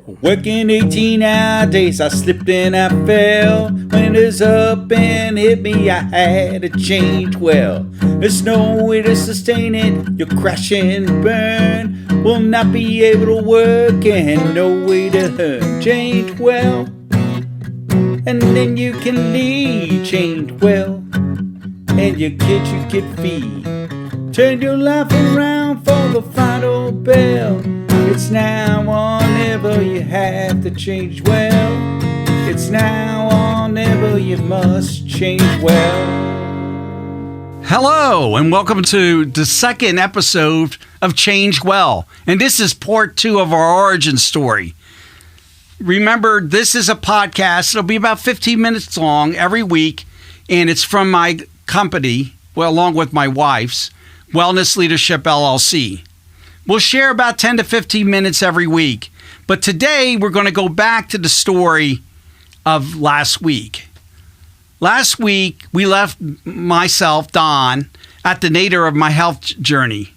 Working 18-hour days, I slipped and I fell. Winter's up and hit me, I had to change well. There's no way to sustain it, you'll crash and burn. Will not be able to work and no way to earn. Change well, and then you can leave. Change well, and your kids you can feed. Turn your life around for the final bell. It's now or never, you have to change well. It's now or never, you must change well. Hello, and welcome to the second episode of Change Well. And this is part 2 of our origin story. Remember, this is a podcast. It'll be about 15 minutes long every week, and it's from my company, well, along with my wife's, Wellness Leadership LLC. We'll share about 10 to 15 minutes every week. But today, we're going to go back to the story of last week. Last week, we left myself, Don, at the nadir of my health journey.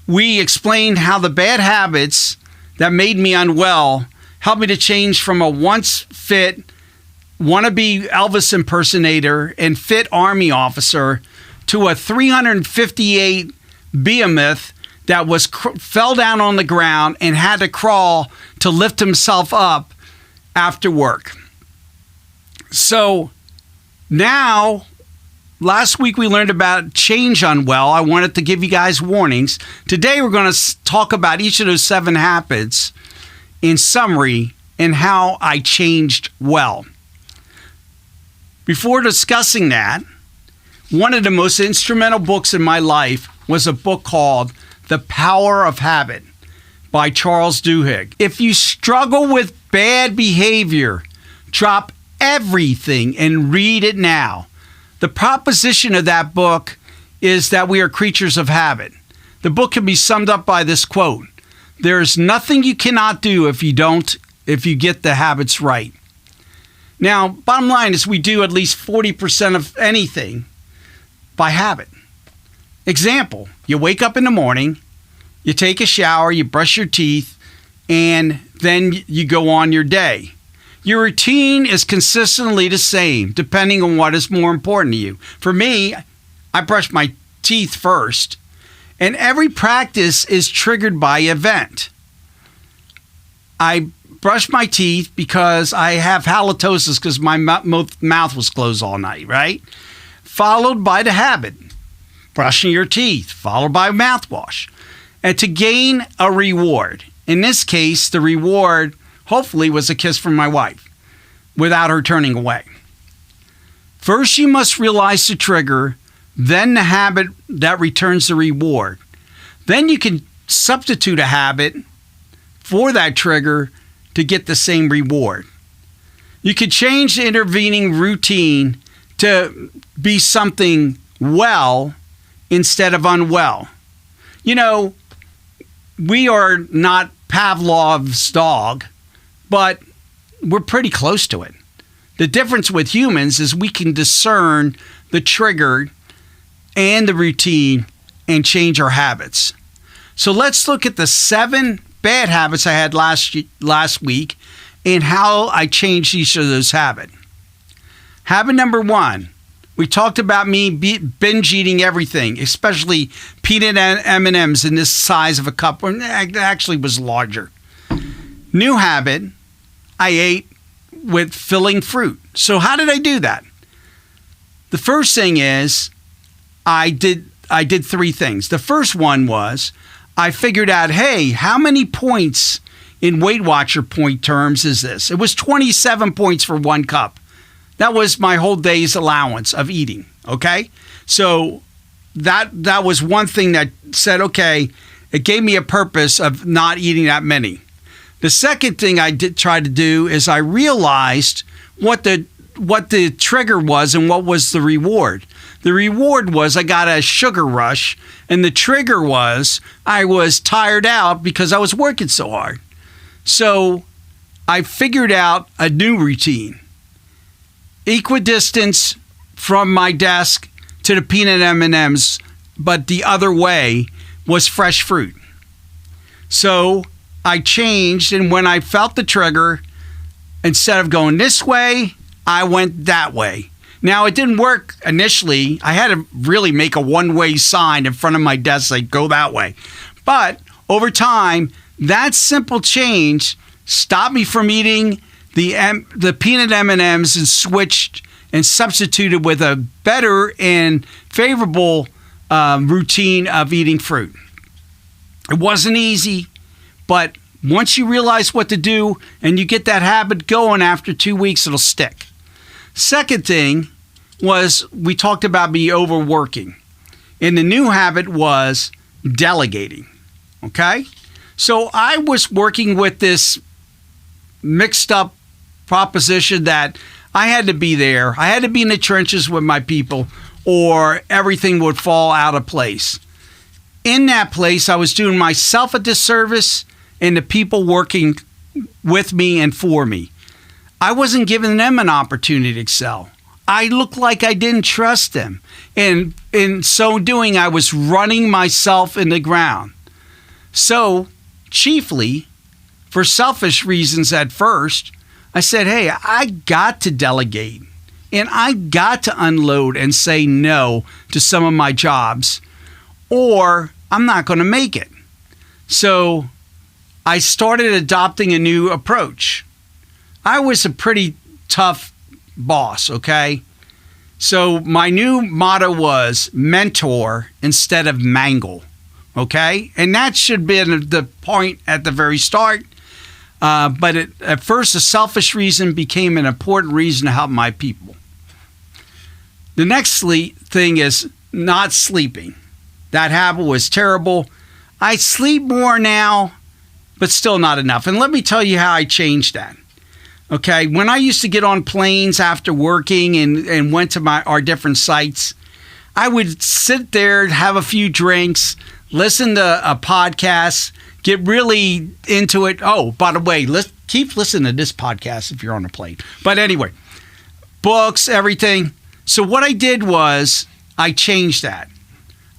We explained how the bad habits that made me unwell helped me to change from a once fit, wannabe Elvis impersonator and fit Army officer to a 358 behemoth that fell down on the ground and had to crawl to lift himself up after work. So now, last week we learned about change unwell. I wanted to give you guys warnings. Today we're going to talk about each of those 7 habits in summary and how I changed well. Before discussing that, one of the most instrumental books in my life was a book called The Power of Habit by Charles Duhigg. If you struggle with bad behavior, drop everything and read it now. The proposition of that book is that we are creatures of habit. The book can be summed up by this quote: "There's nothing you cannot do if you get the habits right." Now, bottom line is we do at least 40% of anything by habit. Example, you wake up in the morning, you take a shower, you brush your teeth, and then you go on your day. Your routine is consistently the same, depending on what is more important to you. For me, I brush my teeth first, and every practice is triggered by event. I brush my teeth because I have halitosis because my mouth was closed all night, right? Followed by the habit, brushing your teeth, followed by mouthwash. And to gain a reward. In this case, the reward hopefully was a kiss from my wife without her turning away. First, you must realize the trigger, then the habit that returns the reward. Then you can substitute a habit for that trigger to get the same reward. You could change the intervening routine to be something well instead of unwell. You know, we are not Pavlov's dog, but we're pretty close to it. The difference with humans is we can discern the trigger and the routine and change our habits. So let's look at the 7 bad habits I had last week and how I changed each of those habits. Habit number 1, we talked about me binge eating everything, especially peanut M&Ms in this size of a cup. It actually was larger. New habit, I ate with filling fruit. So how did I do that? The first thing is I did 3 things. The first one was I figured out, hey, how many points in Weight Watcher point terms is this? It was 27 points for 1 cup. That was my whole day's allowance of eating, okay? So that was one thing that said, okay, it gave me a purpose of not eating that many. The second thing I did try to do is I realized what the trigger was and what was the reward. The reward was I got a sugar rush, and the trigger was I was tired out because I was working so hard. So I figured out a new routine. Equidistance from my desk to the peanut M&Ms, but the other way was fresh fruit. So I changed, and when I felt the trigger, instead of going this way, I went that way. Now, it didn't work initially. I had to really make a one-way sign in front of my desk, like, go that way. But over time, that simple change stopped me from eating the peanut M&Ms and switched and substituted with a better and favorable routine of eating fruit. It wasn't easy, but once you realize what to do and you get that habit going after 2 weeks, it'll stick. Second thing was we talked about me overworking. And the new habit was delegating. Okay? So I was working with this mixed up proposition that I had to be there. I had to be in the trenches with my people or everything would fall out of place. In that place, I was doing myself a disservice and the people working with me and for me. I wasn't giving them an opportunity to excel. I looked like I didn't trust them. And in so doing, I was running myself in the ground. So, chiefly, for selfish reasons at first, I said, hey, I got to delegate. And I got to unload and say no to some of my jobs, or I'm not going to make it. So I started adopting a new approach. I was a pretty tough boss, okay? So my new motto was mentor instead of mangle, okay? And that should have been the point at the very start. But at first, a selfish reason became an important reason to help my people. The next thing is not sleeping. That habit was terrible. I sleep more now, but still not enough. And let me tell you how I changed that. Okay, when I used to get on planes after working and went to our different sites, I would sit there, have a few drinks, listen to a podcast, get really into it. Oh, by the way, keep listening to this podcast if you're on a plane. But anyway, books, everything. So what I did was I changed that.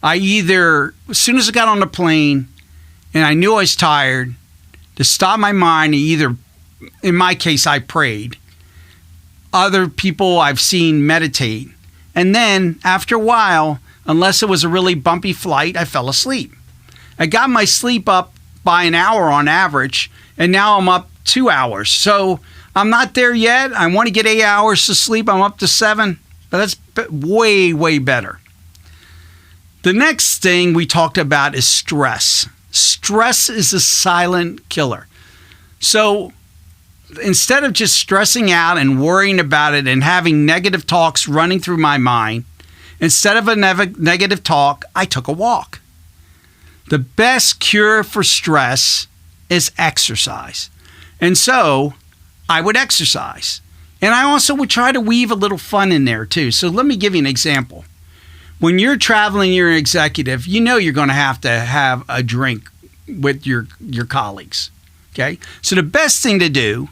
I either, as soon as I got on the plane and I knew I was tired, to stop my mind, either, in my case, I prayed. Other people I've seen meditate. And then after a while, unless it was a really bumpy flight, I fell asleep. I got my sleep up by an hour on average, and now I'm up 2 hours. So I'm not there yet. I want to get 8 hours to sleep. I'm up to 7, but that's way, way better. The next thing we talked about is stress. Stress is a silent killer. So instead of just stressing out and worrying about it and having negative talks running through my mind, instead of a negative talk, I took a walk. The best cure for stress is exercise. And so I would exercise. And I also would try to weave a little fun in there too. So let me give you an example. When you're traveling, you're an executive, you know you're going to have a drink with your colleagues. Okay? So the best thing to do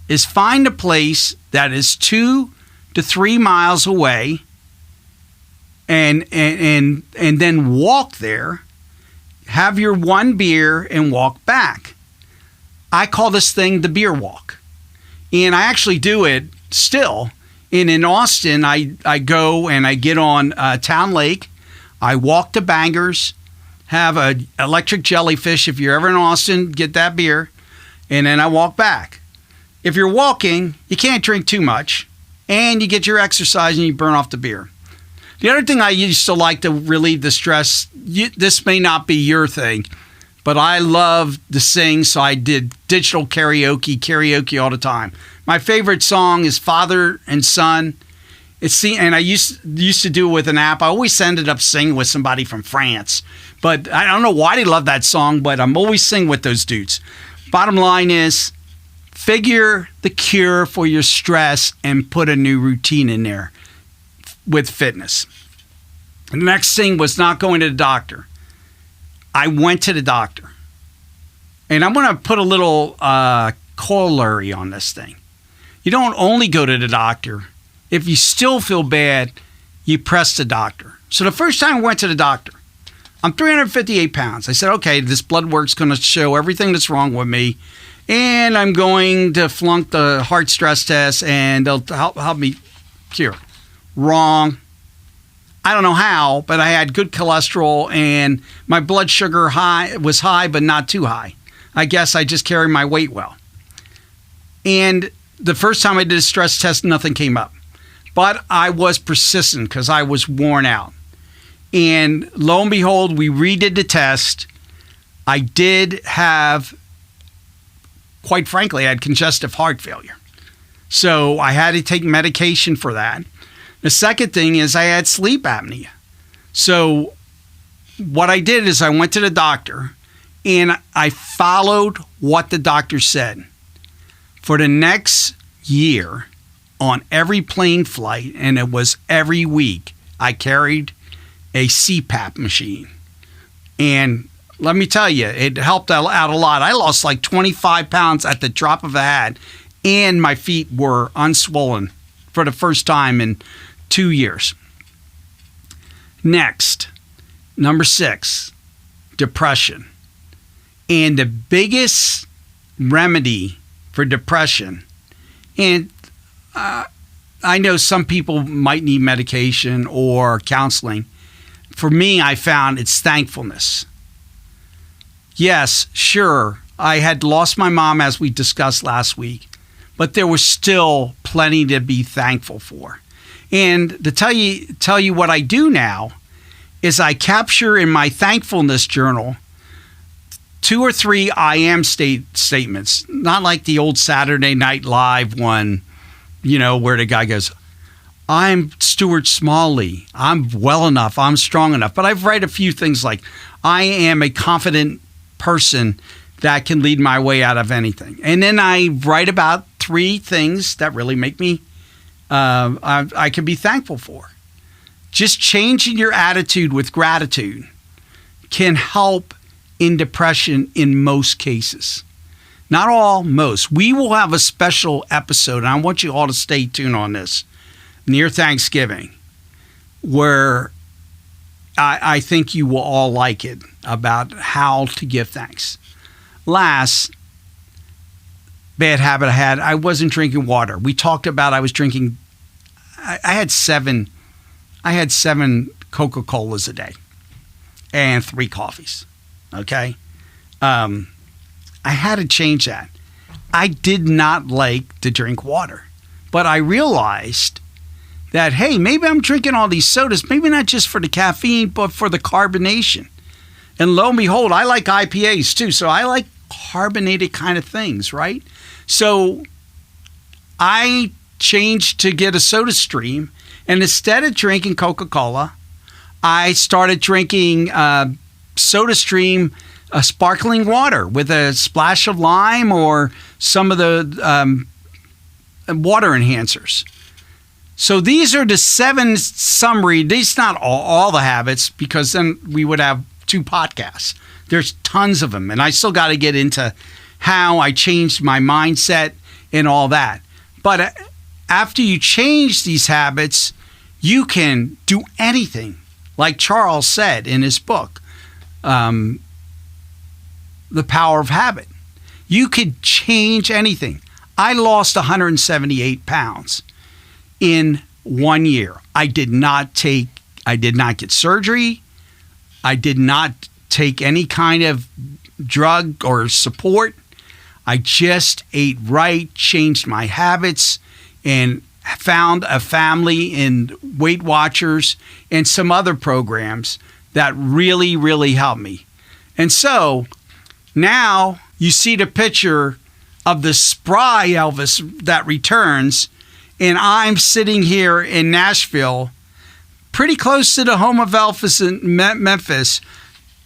is find a place that is 2 to 3 miles away and then walk there, have your one beer and walk back. I call this thing the beer walk. And I actually do it still. And in Austin, I go and I get on Town Lake. I walk to Bangers, have an electric jellyfish. If you're ever in Austin, get that beer. And then I walk back. If you're walking, you can't drink too much. And you get your exercise and you burn off the beer. The other thing I used to like to relieve the stress, this may not be your thing, but I love to sing, so I did digital karaoke all the time. My favorite song is Father and Son. And I used to do it with an app. I always ended up singing with somebody from France. But I don't know why they love that song, but I'm always singing with those dudes. Bottom line is, figure the cure for your stress and put a new routine in there with fitness. The next thing was not going to the doctor. I went to the doctor. And I'm going to put a little corollary on this thing. You don't only go to the doctor. If you still feel bad, you press the doctor. So the first time I went to the doctor, I'm 358 pounds. I said, okay, this blood work's going to show everything that's wrong with me. And I'm going to flunk the heart stress test and they'll help me cure. Wrong. I don't know how, but I had good cholesterol and my blood sugar was high, but not too high. I guess I just carry my weight well. And the first time I did a stress test, nothing came up. But I was persistent because I was worn out. And lo and behold, we redid the test. I did have, quite frankly, I had congestive heart failure. So I had to take medication for that. The second thing is I had sleep apnea. So what I did is I went to the doctor and I followed what the doctor said. For the next year, on every plane flight, and it was every week, I carried a CPAP machine. And let me tell you, it helped out a lot. I lost like 25 pounds at the drop of a hat, and my feet were unswollen for the first time in 2 years. Next, number 6, depression. And the biggest remedy for depression, and I know some people might need medication or counseling. For me, I found it's thankfulness. Yes, sure, I had lost my mom as we discussed last week, but there was still plenty to be thankful for. And to tell you what I do now is I capture in my thankfulness journal 2 or 3 I am statements, not like the old Saturday Night Live one, where the guy goes, I'm Stuart Smalley. I'm well enough. I'm strong enough. But I've read a few things like, I am a confident person that can lead my way out of anything. And then I write about 3 things that really make me, I can be thankful for. Just changing your attitude with gratitude can help in depression in most cases. Not all, most. We will have a special episode, and I want you all to stay tuned on this, near Thanksgiving, where I think you will all like it, about how to give thanks. Last bad habit I had, I wasn't drinking water. We talked about I was drinking, I had 7 Coca-Colas a day and 3 coffees. Okay? I had to change that. I did not like to drink water, but I realized that, hey, maybe I'm drinking all these sodas, maybe not just for the caffeine, but for the carbonation. And lo and behold, I like IPAs too, so I like carbonated kind of things, right? So I changed to get a soda stream, and instead of drinking Coca-Cola, I started drinking soda stream sparkling water with a splash of lime or some of the water enhancers. So these are the 7 summary. These not all the habits, because then we would have 2 podcasts. There's tons of them, and I still got to get into how I changed my mindset and all that. But after you change these habits, you can do anything. Like Charles said in his book, The Power of Habit. You could change anything. I lost 178 pounds in 1 year. I did not get surgery. I did not take any kind of drug or support. I just ate right, changed my habits, and found a family in Weight Watchers and some other programs that really, really helped me. And so now you see the picture of the spry Elvis that returns, and I'm sitting here in Nashville, pretty close to the home of Elvis in Memphis,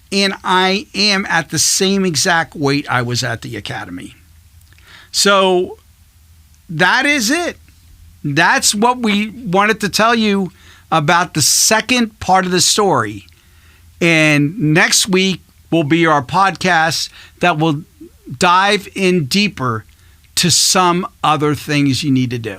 and I am at the same exact weight I was at the academy. So that is it. That's what we wanted to tell you about the second part of the story. And next week will be our podcast that will dive in deeper to some other things you need to do.